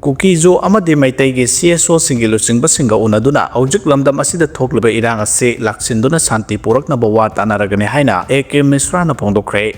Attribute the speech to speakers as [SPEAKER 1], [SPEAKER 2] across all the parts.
[SPEAKER 1] Kuki jo amadi Meitei gi CSO singi luchingba singa unaduna hojik lamdam asida thokliba irang ase laksinduna santi puraknaba wa tanaragani haina AK Misra na phongdokre.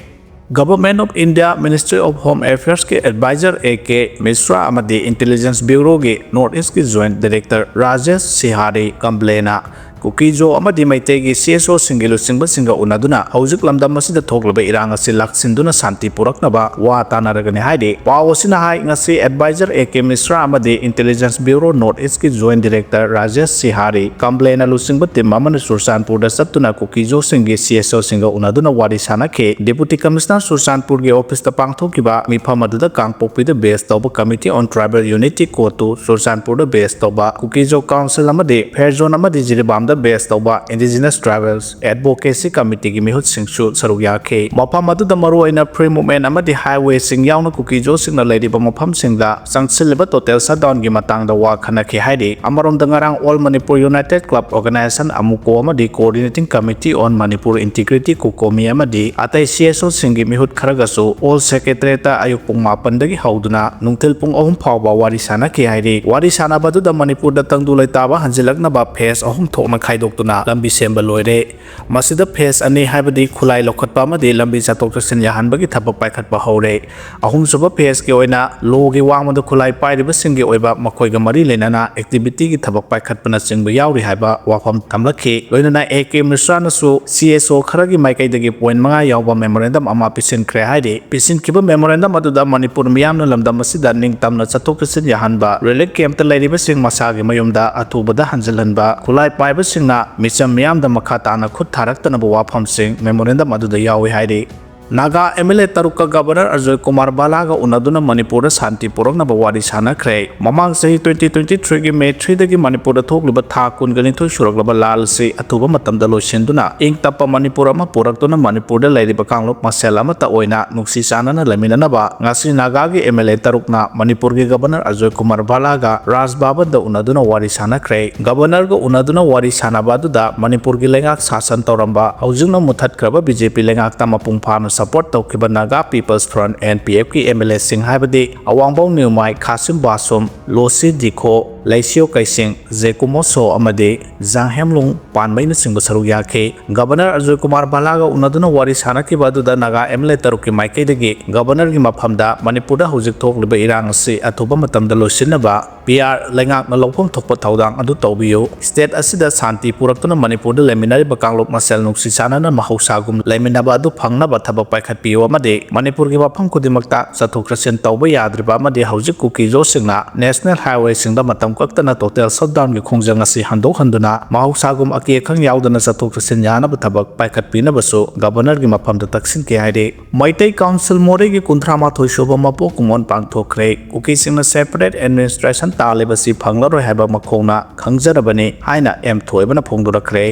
[SPEAKER 1] Government of India Ministry of Home Affairs के advisor AK Misra amadi Intelligence Bureau के North East के Joint Director Rajesh Sihari Kamblena Kuki jo amadi Meitei gi CSO singi luchingba singa unaduna hojik lamdam asida thokliba irang ase laksinduna santi puraknaba wa tanaragani haide paw asina hai ngasi advisor AK Misra amadi Intelligence Bureau North East के Joint Director Rajesh Sihari Kamblena luchingba tim amana Sursanpur da satuna Kuki jo singi CSO singa unaduna wari sanakhe Deputy Commissioner Sursanpur के office ता पांगथोकिबा मिफम अदुदा कांगपोकपी द base तौबा committee on tribal unity कोटू सुरसानपुर द बेस तौबा कुकी जो काउंसिल अमदे फेयर जोन अमदे जिरिबाम द बेस तौबा इंडिजिनस ट्राइबल्स एडवोकेसी कमिटी की मिहुत सिंगसु सरुक याखे मफम अदुदा मरुआइना फ्री मूवमेंट अमदे हाईवे सिंग यावना कुकी जो सिंगना लेरिबा मफम सिंगदा संगसिलबा टोटल शटडाउन की मतंगदा वा खनखे हाइदे अमरोम दंगारांग all Manipur united club organisation अमुको अमदे coordinating committee on Manipur integrity कुकोमी अमदे अतै CSO सिंगी मिहुत खरगसु ऑल सेक्रेटरीता आयुक पुंग मापनदगी हौदुना नुंगथिल पुंग अहुम फावबा वारी सानाखे हाइदे वारी सानाबादुदा मणिपुर दा तंगदु लैताबा हंजिलकनबा फेस अहुम थोकना खाइदोक्तुना लंबी सेंबा लोइरे मसिदा फेस अनि हाइबदि खुलाइ लौखतपा अमदि लंबी चतोक चक्सिन याहनबगी थबक पाइखतपा हौरे अहुम सुबा फेस के ओइना लोगे वांगमद खुलाइ पाइरिबा सिंगी ओइबा मखोइगा मरि लेनाना एक्टिविटी की थबक पाइखतपना चिंगबा याउरि हाइबा वाफम थमलखि लोइनाना AK मिश्रानसु CSO खरगी माइकैदगी पॉइंट 5 यावबा मेमोरेंडम अमा पिसिनख्रे हाइदे पिसिनखिबा मेमोरेंडम अदुदा मणिपुर मियामना लमदम असिदा निंगतमना चतोक चक्सिन याहनबा रिलीफ कैंप ता लैरिबा सिंग मसागे मयुमदा अथुबदा हंजलहनबा खुलाइ पाइबा सिंगना मिचम मियामदा मखा ताना खुद थारक्तनबा वाफम सिंग मेमोरेंडम अदुदा यावे हाइदे नागा MLA तरुक गवर्नर अजय कुमार बालागा उनदुना मणिपुर शांति पुरकनबा वारी सानख्रे ममांग सही 2023 की मे 3 दगी मणिपुर थोकलिबा था कुनगनिथोय सुरकलबा लाल से अथुबा मतमदा लोइसिनदुना इंग तप्पा मणिपुर अमा पुरकतुना मणिपुर दा लैरिबा कांगलोक मसेल अमा ता ओइना नुक्सी चानना लमिननबा ngasi नागा की MLA तरुकना मणिपुर के गवर्नर अजय कुमार बालागा राजभवन दा उनदुना वारी सानख्रे गवर्नर को उनदुना वारी सानाबादुदा मणिपुर की लेंगाक शासन तौरंबा हौजिंगना मुथतख्रबा BJP लेंगाक ता मपुंग फाना सपोर्ट तौखिबा नागा पीपल्स फ्रंट NPF की MLA सिंह हाइबदि अवांगबाव न्यूमाई खासिम बासुम लोसी दिखो लैसियो कैसिंग जेकुमोसो अमदे जाहेमलुंग पानबैन सिंह सरुक याखे गवर्नर अजय कुमार बालागा उनदुना वारी सानखिबा अदुदा नागा MLA तरुकि माइकैदगी गवर्नर की मफमदा मणिपुरदा हौजिक थोकलिबा इरांग से अथुबा मतमदा लोइसिनबा PR लेंगाकना लौफम थोकपा थौदांग अदु तौबियो स्टेट असिदा शांति पुरक्तुना मणिपुरदा लेमिनारिबा कांगलोक मसेल नुक्सी चानना महौसागुम लेमिनाबा अदु फंगनबा थबक पाइखतपियो अमदे मणिपुर की मफम खुदिमक्ता चथोक चसिन तौबा याद्रिबा अमदे हौजिक कुकी जो सिंगना नेशनल हाईवे सिंगदा मतम कक्तना टोटल शटडाउन की खोंजंग असि हंदोक हंदुना महौसागुम अकेखंग यावदना चथोक चसिन यानबा थबक पाइखतपिनबसु गवर्नर की मफमदा taksinkhre हाइदे मैतै काउंसिल मोरे की 38 सुबा मपो कुमोन पांगथोखरे cookie सिंगना separate administration तालेबसि फंगलरोय हाइबा मखोंगना खंगजरबने हाइना M थोयबना फोंदोरखरे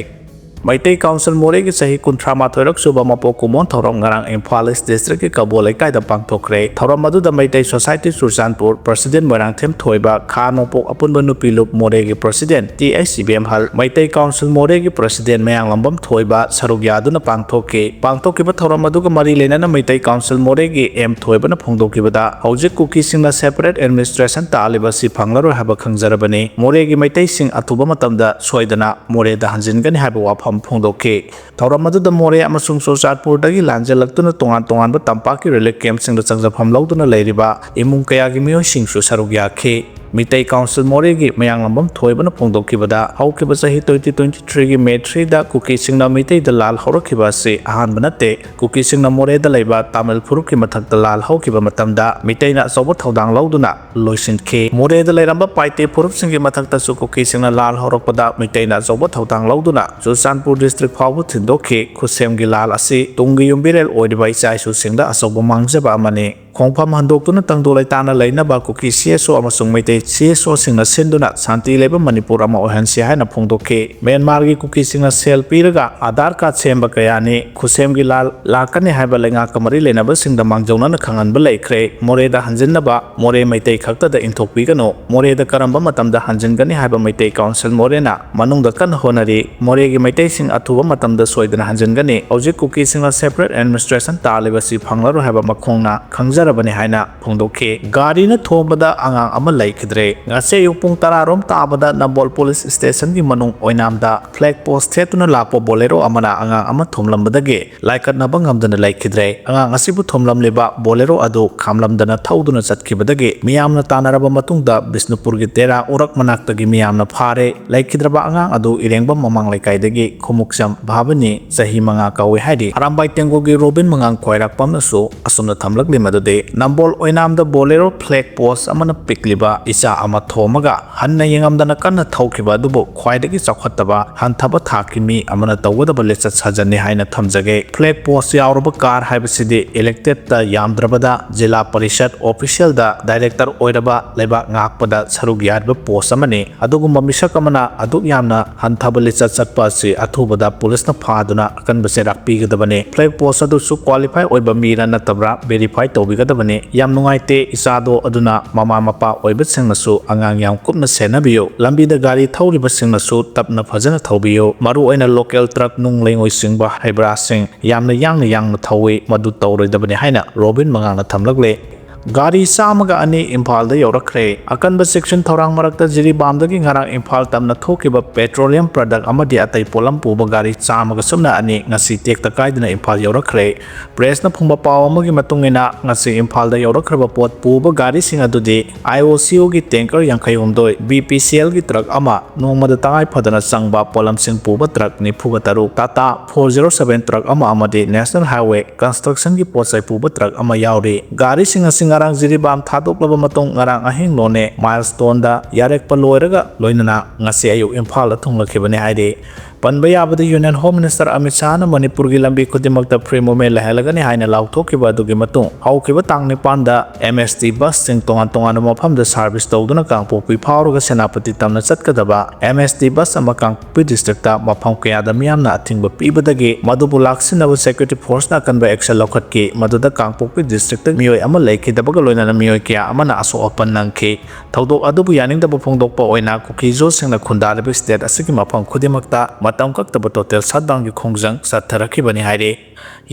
[SPEAKER 1] Meitei council मोरे की सही 38 सुबा मपो कुमोन थौरम ngarang इम्फाल ईस्ट डिस्ट्रिक्ट की कबो लेकाइदा पांगथोखरे थौरम अदुदा मैतै सोसाइटी सुरसानपुर प्रेसिडेंट मोरांगथेम थोयबा खा नोपोक अपुनबा नुपिलुप मोरे की प्रेसिडेंट THCBM हल मैतै काउंसिल मोरे की प्रेसिडेंट मयांगलंबम थोयबा सरुक यादुना पांगथोकिबा थौरम अदुगा मरी लेनाना मैतै काउंसिल मोरे की एम थोयबना फोंदोकिबदा हौजिक कुकी सिंगना सेपरेट एडमिनिस्ट्रेशन तालिबसि फंगलरोय हाबा खंगजरबने मोरे की मैतै सिंग अथुबा मतमदा सोयदना मोरे दा हंजिनगनि हाबा वाफम फोंदोके थौरम अदुदा मोरे अमसुंग सोसाटपुरदगी लांजलक्तुना तोंगान तोंगानबा तंपाकी रिलीफ कैंप सिंगदा चंगजफम लौदुना लैरिबा इमुंग कयागी मियोइसिंगसु सरुक याखे मितै काउंसिल मोरे की मयांगलंबम थोयबना फोंदोकिबदा हौकिबा सही 2023 की मे 3 दा कुकी सिंगना मितै दा लाल हौरखिबा से अहानबा नते कुकी सिंगना मोरे दा लैबा तामिल फुरुप की मथक दा लाल हौकिबा मतमदा मितैना अचौबा थौदांग लौदुना लोइसिनखे मोरे दा लैरंबा पाइते फुरुप सिंगी मथक दा कुकी सिंगना लाल हौरकपदा मितैना अचौबा थौदांग लौदुना सुरसानपुर डिस्ट्रिक्ट फावबु थिंदोखे खुसेम की लाल असि तुंगी युम्बिरेल ओइदिबा इचाइसु सिंगदा अचौबा मांगजबा अमने खोंफम हंदोक्तुना तंगदोलै ताना लैनबा कुकी CSO अमसुंग मैतै CSO सिंगना सिंदुना शांति लेबा मणिपुर अमा ओहनसि हाइना फोंदोखे म्यांमार की कुकी सिंगना सेल पीरगा आधार कार्ड सेंबा कयानि खुसेम की लाल लाकने हाइबा लेंगा कमरी लेनबा सिंगदा मांगजौना खंगनबा लैख्रे मोरेदा हंजिनबा मोरे मैतै खक्तदा इंथोकपिगनो मोरेदा करंबा मतमदा हंजिनगनि हाइबा मैतै काउंसिल मोरेना मनुंगदा कन होनरी मोरे की मैतै सिंग अथुबा मतमदा सोयदना हंजिनगनि हौजिक कुकी सिंगना सेपरेट एडमिनिस्ट्रेशन तालेबसि फंगलरो हाइबा मखोंगना खंगजर ꯁꯣꯏꯖꯔꯕꯅꯤ ꯍꯥꯏꯅ ꯐꯣꯡꯗꯣꯛꯈꯤ ꯒꯥꯔꯤꯅ ꯊꯣꯝꯕꯗ ꯑꯉꯥꯡ ꯑꯃ ꯂꯩꯈꯤꯗ꯭ꯔꯦ ꯉꯁꯤ ꯑꯌꯨꯛ ꯄꯨꯡ 10 ꯇꯥꯕꯗ ꯅꯝꯕꯣꯜ ꯄꯨꯂꯤꯁ ꯁ꯭ꯇꯦꯁꯟꯒꯤ ꯃꯅꯨꯡ ꯑꯣꯏꯅꯥꯝꯗ ꯐ꯭ꯂꯦꯛ ꯄꯣꯁ ꯊꯦꯠꯇꯨꯅ ꯂꯥꯛꯄ ꯕꯣꯂꯦꯔꯣ ꯑꯃꯅ ꯑꯉꯥꯡ ꯑꯃ ꯊꯣꯝꯂꯝꯕꯗꯒꯤ ꯂꯥꯏꯀꯠꯅꯕ ꯉꯝꯗꯅ ꯂꯩꯈꯤꯗ꯭ꯔꯦ ꯑꯉꯥꯡ ꯑꯁꯤꯕꯨ ꯊꯣꯝꯂꯝꯂꯤꯕ ꯕꯣꯂꯦꯔꯣ ꯑꯗꯨ ꯈꯥꯝꯂꯝꯗꯅ ꯊꯧꯗꯨꯅ ꯆꯠꯈꯤꯕꯗꯒꯤ ꯃꯤꯌꯥꯝꯅ ꯇꯥꯟꯅꯔꯕ ꯃꯇꯨꯡꯗ ꯕꯤꯁꯅꯨꯄꯨꯔꯒꯤ ꯇꯦꯔꯥ ꯎꯔꯛ ꯃꯅꯥꯛꯇꯒꯤ ꯃꯤꯌꯥꯝꯅ ꯐꯥꯔꯦ ꯂꯩꯈꯤꯗ꯭ꯔꯕ ꯑꯉꯥꯡ ꯑꯗꯨ ꯏꯔꯦꯡꯕꯝ ꯃꯃꯥꯡ ꯂꯩꯀꯥꯏꯗꯒꯤ ꯈꯨꯃꯨꯛꯆꯝ ꯚꯥꯕꯅꯤ ꯆꯍꯤ 5 ꯀꯧꯏ ꯍꯥꯏꯔꯤ ꯑꯔꯥꯝꯕꯥꯏ ꯇꯦꯡꯒꯣꯒꯤ ꯔꯣꯕꯤꯟ ꯃꯉꯥꯡ ꯈ꯭ꯋꯥꯏꯔꯥꯛꯄꯝꯅꯁꯨ ꯑꯁꯨꯝꯅ ꯊꯝꯂꯛꯂꯤ ꯃꯗꯨꯗꯤ ꯅꯝꯕꯣꯜ ꯑꯣꯏꯅꯥꯝꯗ ꯕꯣꯂꯦꯔꯣ ꯐ꯭ꯂꯦꯛ ꯄꯣꯁ ꯑꯃꯅ ꯄꯤꯛꯂꯤꯕ ꯏꯆꯥ ꯑꯃ ꯊꯣꯝꯃꯒ ꯍꯟꯅ ꯌꯦꯡꯉꯝꯗꯅ ꯀꯟꯅ ꯊꯧꯈꯤꯕ ꯑꯗꯨꯕꯨ ꯈ꯭ꯋꯥꯏꯗꯒꯤ ꯆꯥꯎꯈꯠꯇꯕ ꯍꯟꯊꯕ ꯊꯥꯛꯀꯤ ꯃꯤ ꯑꯃꯅ ꯇꯧꯒꯗꯕ ꯂꯤꯆꯠ ꯁꯥꯖꯠꯅꯤ ꯍꯥꯏꯅ ꯊꯝꯖꯒꯦ ꯐ꯭ꯂꯦꯛ ꯄꯣꯁ ꯌꯥꯎꯔꯕ ꯀꯥꯔ ꯍꯥꯏꯕꯁꯤꯗꯤ ꯏꯂꯦꯛꯇꯦꯠꯇ ꯌꯥꯝꯗ꯭ꯔꯕꯗ ꯖꯤꯂꯥ ꯄꯔꯤꯁꯠ ꯑꯣꯐꯤꯁꯤꯌꯦꯜꯗ ꯗꯥꯏꯔꯦꯛꯇꯔ ꯑꯣꯏꯔꯕ ꯂꯩꯕꯥꯛ ꯉꯥꯛꯄꯗ ꯁꯔꯨꯛ ꯌꯥꯔꯤꯕ ꯄꯣꯁ ꯑꯃꯅꯤ ꯑꯗꯨꯒꯨꯝꯕ ꯃꯤꯁꯛ ꯑꯃꯅ ꯑꯗꯨꯛ ꯌꯥꯝꯅ ꯍꯟꯊꯕ ꯂꯤꯆꯠ ꯆꯠꯄ ꯑꯁꯤ ꯑꯊꯨꯕꯗ ꯄꯨꯂꯤꯁꯅ ꯐꯥꯗꯨꯅ ꯑꯀꯟꯕ ꯆꯩꯔꯥꯛ ꯄꯤꯒꯗꯕꯅꯤ ꯐ꯭ꯂꯦꯛ ꯄꯣꯁ ꯑꯗꯨꯁꯨ ꯀ꯭ꯋꯥꯂꯤꯐꯥꯏ ꯑꯣꯏꯕ ꯃꯤꯔ ꯅꯠꯇꯕ꯭ꯔꯥ ꯚꯦꯔꯤꯐꯥꯏ ꯇꯧꯕꯤꯒꯗꯕꯅꯤ ꯌꯥꯝ ꯅꯨꯡꯉꯥꯏꯇꯦ ꯏꯆꯥꯗꯣ ꯑꯗꯨꯅ ꯃꯃꯥ ꯃꯄꯥ ꯑꯣꯏꯕꯁꯤꯡꯅꯁꯨ ꯑꯉꯥꯡ ꯌꯥꯝ ꯀꯨꯞꯅ ꯁꯦꯟꯅꯕꯤꯌꯨ ꯂꯝꯕꯤꯗ ꯒꯥꯔꯤ ꯊꯧꯔꯤꯕꯁꯤꯡꯅꯁꯨ ꯇꯞꯅ ꯐꯖꯅ ꯊꯧꯕꯤꯌꯨ ꯃꯔꯨꯑꯣꯏꯅ ꯂꯣꯀꯦꯜ ꯇ꯭ꯔꯛ ꯅꯨꯡ ꯂꯩꯉꯣꯏ ꯆꯤꯡꯕ ꯍꯩꯕ꯭ꯔꯥꯁꯤꯡ ꯌꯥꯝꯅ ꯌꯥꯡꯅ ꯊꯧꯏ ꯃꯗꯨ ꯇꯧꯔꯣꯏꯗꯕꯅꯤ ꯍꯥꯏꯅ ꯔꯣꯕꯤꯟ ꯃꯉꯥꯡꯅ ꯊꯝꯂꯛꯂꯦ ꯒꯥꯔꯤ 102 ꯏꯝꯐꯥꯜꯗ ꯌꯧꯔꯛꯈ꯭ꯔꯦ ꯑꯀꯟꯕ ꯆꯦꯛꯁꯤꯟ ꯊꯧꯔꯥꯡ ꯃꯔꯛꯇ ꯖꯤꯔꯤꯕꯥꯝꯗꯒꯤ ꯉꯔꯥꯡ ꯏꯝꯐꯥꯜ ꯇꯝꯅ ꯊꯣꯛꯈꯤꯕ ꯄꯦꯇ꯭ꯔꯣꯂꯤꯌꯝ ꯄ꯭ꯔꯗꯛ ꯑꯃꯗꯤ ꯑꯇꯩ ꯄꯣꯠꯂꯝ ꯄꯨꯕ ꯒꯥꯔꯤ 102 ꯉꯁꯤ ꯇꯦꯛꯇ ꯀꯥꯏꯗꯅ ꯏꯝꯐꯥꯜ ꯌꯧꯔꯛꯈ꯭ꯔꯦ ꯄ꯭ꯔꯦꯁꯅ ꯐꯣꯡꯕ ꯄꯥꯎ ꯑꯃꯒꯤ ꯃꯇꯨꯡꯏꯟꯅ ꯉꯁꯤ ꯏꯝꯐꯥꯜꯗ ꯌꯧꯔꯛꯈ꯭ꯔꯕ ꯄꯣꯠ ꯄꯨꯕ ꯒꯥꯔꯤꯁꯤꯡ ꯑꯗꯨꯗꯤ IOCOꯒꯤ ꯇꯦꯡꯀꯔ 69 BPCLꯒꯤ ꯇ꯭ꯔꯛ ꯑꯃ ꯅꯣꯡꯃꯗ ꯇꯉꯥꯏ ꯐꯗꯅ ꯆꯪꯕ ꯄꯣꯠꯂꯝꯁꯤꯡ ꯄꯨꯕ ꯇ꯭ꯔꯛ 93 ꯇꯥꯇꯥ 407 ꯇ꯭ꯔꯛ ꯑꯃ ꯑꯃꯗꯤ ꯅꯦꯁꯅꯦꯜ ꯍꯥꯏꯋꯦ ꯀꯟꯁꯇ꯭ꯔꯛꯁꯟꯒꯤ ꯄꯣꯠꯆꯩ ꯄꯨꯕ ꯇ꯭ꯔꯛ ꯑꯃ ꯌꯥꯎꯔꯤ ꯒꯥꯔꯤꯁꯤꯡ ꯑꯁꯤ ꯉꯔꯥꯡ ꯖꯤꯔꯤꯕꯥꯝ ꯊꯥꯗꯣꯛꯂꯕ ꯃꯇꯨꯡ ꯉꯔꯥꯡ ꯑꯍꯤꯡ ꯂꯣꯅꯦ ꯃꯥꯏꯜꯁꯇꯣꯟꯗ ꯌꯥꯔꯦꯛꯄ ꯂꯣꯏꯔꯒ ꯂꯣꯏꯅꯅ ꯉꯁꯤ ꯑꯌꯨꯛ ꯏꯝꯐꯥꯜꯗ ꯊꯨꯡꯂꯈꯤꯕꯅꯤ ꯍꯥꯏꯔꯤ ꯄꯟꯕ ꯌꯥꯕꯗ ꯌꯨꯅꯤꯌꯟ ꯍꯣꯝ ꯃꯤꯅꯤꯁꯇꯔ ꯑꯃꯤꯠ ꯁꯥꯍꯅ ꯃꯅꯤꯄꯨꯔꯒꯤ ꯂꯝꯕꯤ ꯈꯨꯗꯤꯡꯃꯛꯇ ꯐ꯭ꯔꯤ ꯃꯨꯚꯃꯦꯟ ꯂꯩꯍꯜꯂꯒꯅꯤ ꯍꯥꯏꯅ ꯂꯥꯎꯊꯣꯛꯈꯤꯕ ꯑꯗꯨꯒꯤ ꯃꯇꯨꯡ ꯍꯧꯈꯤꯕ ꯇꯥꯡ 9ꯗ MST ꯕꯁꯁꯤꯡ ꯇꯣꯉꯥꯟ ꯇꯣꯉꯥꯟꯕ ꯃꯐꯝꯗ ꯁꯥꯔꯚꯤꯁ ꯇꯧꯗꯨꯅ ꯀꯥꯡꯄꯣꯛꯄꯤ ꯐꯥꯎꯔꯒ ꯁꯦꯅꯥꯄꯇꯤ ꯇꯝꯅ ꯆꯠꯀꯗꯕ MST ꯕꯁ ꯑꯃ ꯀꯥꯡꯄꯣꯛꯄꯤ ꯗꯤꯁꯇ꯭ꯔꯤꯛꯇ ꯃꯐꯝ ꯀꯌꯥꯗ ꯃꯤꯌꯥꯝꯅ ꯑꯊꯤꯡꯕ ꯄꯤꯕꯗꯒꯤ ꯃꯗꯨꯕꯨ ꯂꯥꯛꯁꯤꯟꯅꯕ ꯁꯦꯀ꯭ꯌꯨꯔꯤꯇꯤ ꯐꯣꯔꯁꯅ ꯑꯀꯟꯕ ꯑꯦꯛꯁꯟ ꯂꯧꯈꯠꯈꯤ ꯃꯗꯨꯗ ꯀꯥꯡꯄꯣꯛꯄꯤ ꯗꯤꯁꯇ꯭ꯔꯤꯛꯇ ꯃꯤꯑꯣꯏ ꯑꯃ ꯂꯩꯈꯤꯗꯕꯒ ꯂꯣꯏꯅꯅ ꯃꯤꯑꯣꯏ ꯀꯌꯥ ꯑꯃꯅ ꯑꯁꯣꯛ ꯑꯄꯟ ꯅꯪꯈꯤ ꯊꯧꯗꯣꯛ ꯑꯗꯨꯕꯨ ꯌꯥꯅꯤꯡꯗꯕ ꯐꯣꯡꯗꯣꯛꯄ ꯑꯣꯏꯅ ꯀꯨꯀꯤ ꯖꯣꯁꯤꯡꯅ ꯈꯨꯟꯗꯥꯔꯤꯕ ꯁ꯭ꯇꯦꯠ ꯑꯁꯤꯒꯤ ꯃꯐꯝ ꯈꯨꯗꯤꯡꯃꯛꯇ ꯃꯇꯝ ꯀꯛꯇꯕ ꯇꯣꯇꯦꯜ ꯁꯠꯗꯥꯎꯟꯒꯤ ꯈꯣꯡꯖꯪ ꯆꯠꯊꯔꯛꯈꯤꯕꯅꯤ ꯍꯥꯏꯔꯤ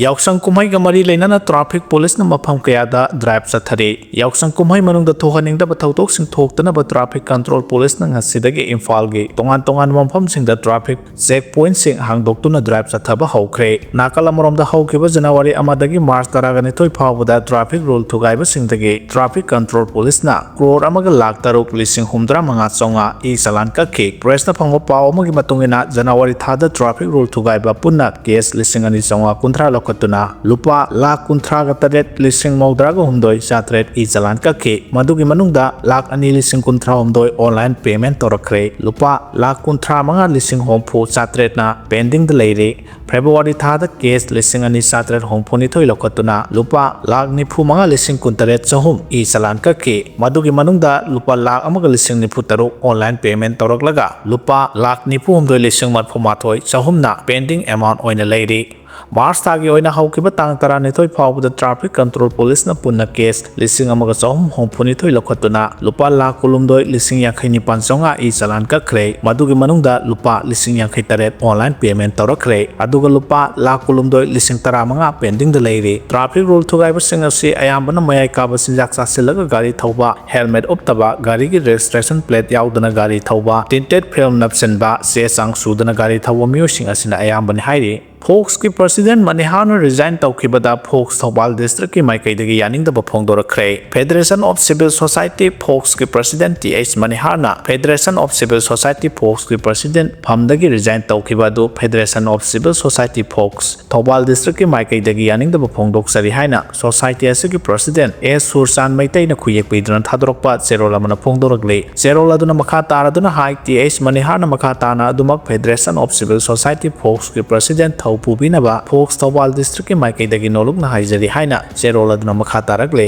[SPEAKER 1] ꯌꯥꯎꯁꯪ ꯀꯨꯝꯍꯩꯒ ꯃꯔꯤ ꯂꯩꯅꯅ ꯇ꯭ꯔꯥꯐꯤꯛ ꯄꯨꯂꯤꯁꯅ ꯃꯐꯝ ꯀꯌꯥꯗ ꯗ꯭ꯔꯥꯏꯕ ꯆꯠꯊꯔꯤ ꯌꯥꯎꯁꯪ ꯀꯨꯝꯍꯩ ꯃꯅꯨꯡꯗ ꯊꯣꯛꯍꯟꯅꯤꯡꯗꯕ ꯊꯧꯗꯣꯛꯁꯤꯡ ꯊꯣꯛꯇꯅꯕ ꯇ꯭ꯔꯥꯐꯤꯛ ꯀꯟꯇ꯭ꯔꯣꯜ ꯄꯨꯂꯤꯁꯅ ꯉꯁꯤꯗꯒꯤ ꯏꯝꯐꯥꯜꯒꯤ ꯇꯣꯉꯥꯟ ꯇꯣꯉꯥꯟꯕ ꯃꯐꯝꯁꯤꯡꯗ ꯇ꯭ꯔꯥꯐꯤꯛ ꯆꯦꯛ ꯄꯣꯏꯟꯠꯁꯤꯡ ꯍꯥꯡꯗꯣꯛꯇꯨꯅ ꯗ꯭ꯔꯥꯏꯕ ꯆꯠꯊꯕ ꯍꯧꯈ꯭ꯔꯦ ꯅꯥꯀꯜ ꯑꯃꯔꯣꯝꯗ ꯍꯧꯈꯤꯕ ꯖꯅꯋꯥꯔꯤ 1ꯗꯒꯤ ꯃꯥꯔꯆ 12 ꯐꯥꯎꯕꯗ ꯇ꯭ꯔꯥꯐꯤꯛ ꯔꯨꯜ ꯊꯨꯒꯥꯏꯕꯁꯤꯡꯗꯒꯤ ꯇ꯭ꯔꯥꯐꯤꯛ ꯀꯟꯇ꯭ꯔꯣꯜ ꯄꯨꯂꯤꯁꯅ ꯀ꯭ꯔꯣꯔ ꯑꯃꯒ ꯂꯥꯈ 6,65,500 ꯆꯂꯥꯟ ꯀꯛꯈꯤ ꯄ꯭ꯔꯦꯁꯅ ꯐꯪꯕ ꯄꯥꯎ ꯑꯃꯒꯤ ꯃꯇꯨꯡꯏꯟꯅ ꯖꯅꯋꯥꯔꯤ ꯊꯥꯗ ꯇ꯭ꯔꯥꯐꯤꯛ ꯔꯨꯜ ꯊꯨꯒꯥꯏꯕ ꯄꯨꯟꯅ ꯀꯦꯁ 2,260 ꯂꯧꯈꯠꯇꯨꯅ ꯂꯨꯄꯥ 1,38,000 ꯆꯂꯥꯟ ꯀꯛꯈꯤ ꯃꯗꯨꯒꯤ ꯃꯅꯨꯡꯗ 2,2,69 ꯑꯣꯟꯂꯥꯏꯟ ꯄꯦꯃꯦꯟꯠ ꯇꯧꯔꯛꯈ꯭ꯔꯦ ꯂꯨꯄꯥ 1,55,000 ꯅ ꯄꯦꯟꯗꯤꯡꯗ ꯂꯩꯔꯤ ꯐꯦꯕ꯭ꯔꯨꯋꯥꯔꯤ ꯊꯥꯗ ꯀꯦꯁ 2,262 ꯂꯧꯈꯠꯇꯨꯅ ꯂꯨꯄꯥ 1,95,68,300 ꯆꯂꯥꯟ ꯀꯛꯈꯤ ꯃꯗꯨꯒꯤ ꯃꯅꯨꯡꯗ ꯂꯨꯄꯥ 1,93,000 ꯑꯣꯟꯂꯥꯏꯟ ꯄꯦꯃꯦꯟꯠ ꯇꯧꯔꯛꯂꯒ ꯂꯨꯄꯥ 1,99,600 ꯄꯦꯟꯗꯤꯡ ꯑꯦꯃꯥꯎꯟꯠ ꯑꯣꯏꯅ ꯂꯩꯔꯤ ꯃꯥꯔꯆ ꯊꯥꯒꯤ ꯑꯣꯏꯅ ꯍꯧꯈꯤꯕ ꯇꯥꯡ 12 ꯐꯥꯎꯕꯗ ꯇ꯭ꯔꯥꯐꯤꯛ ꯀꯟꯇ꯭ꯔꯣꯜ ꯄꯨꯂꯤꯁꯅ ꯄꯨꯟꯅ ꯀꯦꯁ 1,362 ꯂꯧꯈꯠꯇꯨꯅ ꯂꯨꯄꯥ 19,59,500 ꯆꯂꯥꯟ ꯀꯛꯈ꯭ꯔꯦ ꯃꯗꯨꯒꯤ ꯃꯅꯨꯡꯗ ꯂꯨꯄꯥ 58,000 ꯑꯣꯟꯂꯥꯏꯟ ꯄꯦꯃꯦꯟꯠ ꯇꯧꯔꯛꯈ꯭ꯔꯦ ꯑꯗꯨꯒ ꯂꯨꯄꯥ 19,15,000 ꯄꯦꯟꯗꯤꯡꯗ ꯂꯩꯔꯤ ꯇ꯭ꯔꯥꯐꯤꯛ ꯔꯨꯜ ꯊꯨꯒꯥꯏꯕꯁꯤꯡ ꯑꯁꯤ ꯑꯌꯥꯝꯕꯅ ꯃꯌꯥꯏ ꯀꯥꯕ ꯆꯤꯟꯖꯥꯛ ꯆꯥꯁꯤꯜꯂꯒ ꯒꯥꯔꯤ ꯊꯧꯕ ꯍꯦꯜꯃꯦꯠ ꯎꯞꯇꯕ ꯒꯥꯔꯤꯒꯤ ꯔꯦꯖꯤꯁꯇ꯭ꯔꯦꯁꯟ ꯄ꯭ꯂꯦꯠ ꯌꯥꯎꯗꯅ ꯒꯥꯔꯤ ꯊꯧꯕ ꯇꯤꯟꯇꯦꯗ ꯐꯤꯜꯝ ꯅꯞꯁꯤꯟꯕ ꯆꯦ ꯆꯥꯡ ꯁꯨꯗꯅ ꯒꯥꯔꯤ ꯊꯧꯕ ꯃꯤꯑꯣꯏꯁꯤꯡ ꯑꯁꯤꯅ ꯑꯌꯥꯝꯕꯅꯤ ꯍꯥꯏꯔꯤ ꯐꯣꯛꯁꯀꯤ ꯄ꯭ꯔꯁꯤꯗꯦꯟꯠ ꯃꯅꯤꯍꯥꯔꯅ ꯔꯤꯖꯥꯏꯟ ꯇꯧꯈꯤꯕꯗ ꯐꯣꯛꯁ ꯊꯧꯕꯥꯜ ꯗꯤꯁꯇ꯭ꯔꯤꯛꯀꯤ ꯃꯥꯏꯀꯩꯗꯒꯤ ꯌꯥꯅꯤꯡꯗꯕ ꯐꯣꯡꯗꯣꯔꯛꯈ꯭ꯔꯦ ꯐꯦꯗꯔꯦꯁꯟ ꯑꯣꯐ ꯁꯤꯚꯤꯜ ꯁꯣꯁꯥꯏꯇꯤ ꯐꯣꯛꯁꯀꯤ ꯄ꯭ꯔꯁꯤꯗꯦꯟꯠ TH ꯃꯅꯤꯍꯥꯔꯅ ꯐꯦꯗꯔꯦꯁꯟ ꯑꯣꯐ ꯁꯤꯚꯤꯜ ꯁꯣꯁꯥꯏꯇꯤ ꯐꯣꯛꯁꯀꯤ ꯄ꯭ꯔꯁꯤꯗꯦꯟꯠ ꯐꯝꯗꯒꯤ ꯔꯤꯖꯥꯏꯟ ꯇꯧꯈꯤꯕ ꯑꯗꯨ federation of civil society FOCS Thoubal ꯗꯤꯁꯇ꯭ꯔꯤꯛꯀꯤ ꯃꯥꯏꯀꯩꯗꯒꯤ ꯌꯥꯅꯤꯡꯗꯕ ꯐꯣꯡꯗꯣꯛꯆꯔꯤ ꯍꯥꯏꯅ ꯁꯣꯁꯥꯏꯇꯤ ꯑꯁꯤꯒꯤ ꯄ꯭ꯔꯁꯤꯗꯦꯟꯠ S ꯁꯨꯔꯆꯥꯟ ꯃꯩꯇꯩꯅ ꯈꯨꯌꯦꯛ ꯄꯤꯗꯨꯅ ꯊꯥꯗꯣꯔꯛꯄ ꯆꯦꯔꯣꯜ ꯑꯃꯅ ꯐꯣꯡꯗꯣꯔꯛꯂꯤ ꯆꯦꯔꯣꯜ ꯑꯗꯨꯅ ꯃꯈꯥ ꯇꯥꯔꯗꯨꯅ ꯍꯥꯏ TH ꯃꯅꯤꯍꯥꯔꯅ ꯃꯈꯥ ꯇꯥꯅ ꯑꯗꯨꯃꯛ ꯐꯦꯗꯔꯦꯁꯟ ꯑꯣꯐ ꯁꯤꯚꯤꯜ ꯁꯣꯁꯥꯏꯇꯤ ꯐꯣꯛꯁꯀꯤ ꯄ꯭ꯔꯁꯤꯗꯦꯟꯠ ꯊꯧ ꯄꯨꯕꯤꯅꯕ ꯐꯣꯛꯁ ꯊꯧꯕꯥꯜ ꯗꯤꯁꯇ꯭ꯔꯤꯛꯀꯤ ꯃꯥꯏꯀꯩꯗꯒꯤ ꯅꯣꯂꯨꯛꯅ ꯍꯥꯏꯖꯔꯤ ꯍꯥꯏꯅ ꯆꯦꯔꯣꯜ ꯑꯗꯨꯅ ꯃꯈꯥ ꯇꯥꯔꯛꯂꯤ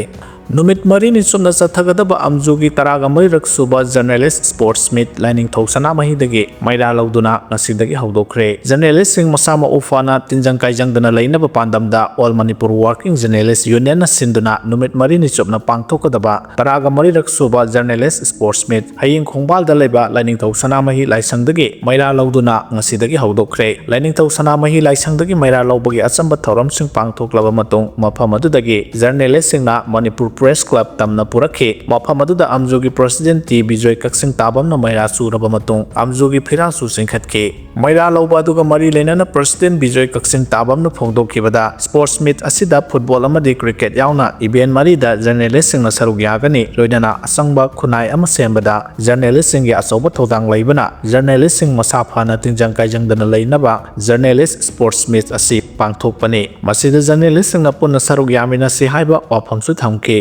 [SPEAKER 1] नुमित मरीनि चुमना चथगदबा अमजुगी तरागा मरिरक सुबा जर्नलिस्ट स्पोर्ट्स मीट लाइनिंगथौ सनामहीदगी मैरा लौदुना ngasiदगी हौदोखरे जर्नलिस्ट सिंग मसामा उफाना तिंजंग काइजंगदना लैनबा पांदमदा all Manipur working journalist union ना सिंदुना नुमित मरीनि चुमना पांगथोकदबा तरागा मरिरक सुबा जर्नलिस्ट स्पोर्ट्स मीट हयिंग खोंगबालदा लेबा लाइनिंगथौ सनामही लाइसंगदगी मैरा लौदुना ngasiदगी हौदोखरे लाइनिंगथौ सनामही लाइसंगदगी मैरा लौबगी अचंबा थौरमसिंग पांगथोकलबा मतुंग मफम अदुदगी जर्नलिस्ट सिंगना मणिपुर प्रेस क्लब तमना पुरखे मफम अदुदा अमजुगी प्रेसिडेंट टी बिजय कक्सिंग ताबमना मैरा चूरबा मतुंग अमजुगी फिरासु सिंखतखे मैरा लौबा अदुगा मरी लेनाना प्रेसिडेंट बिजय कक्सिंग ताबमना फोंदोखिबदा स्पोर्ट्स मीट असिदा फुटबॉल अमदी क्रिकेट यावना इवेंट मरीदा जर्नलिस्ट सिंगना सरुग यागनी लोइनाना असंगबा खुनाय अमा सेंबदा जर्नलिस्ट सिंगी अचौबा थौदांग लैबना जर्नलिस्ट सिंग मसा फाना तिंजंग काइजंगदना लैनबा जर्नलिस्ट स्पोर्ट्स मीट असि पांगथोकपनी मसिदा जर्नलिस्ट सिंगना पुन्ना सरुग यामिना सि हाइबा वाफमसु थमके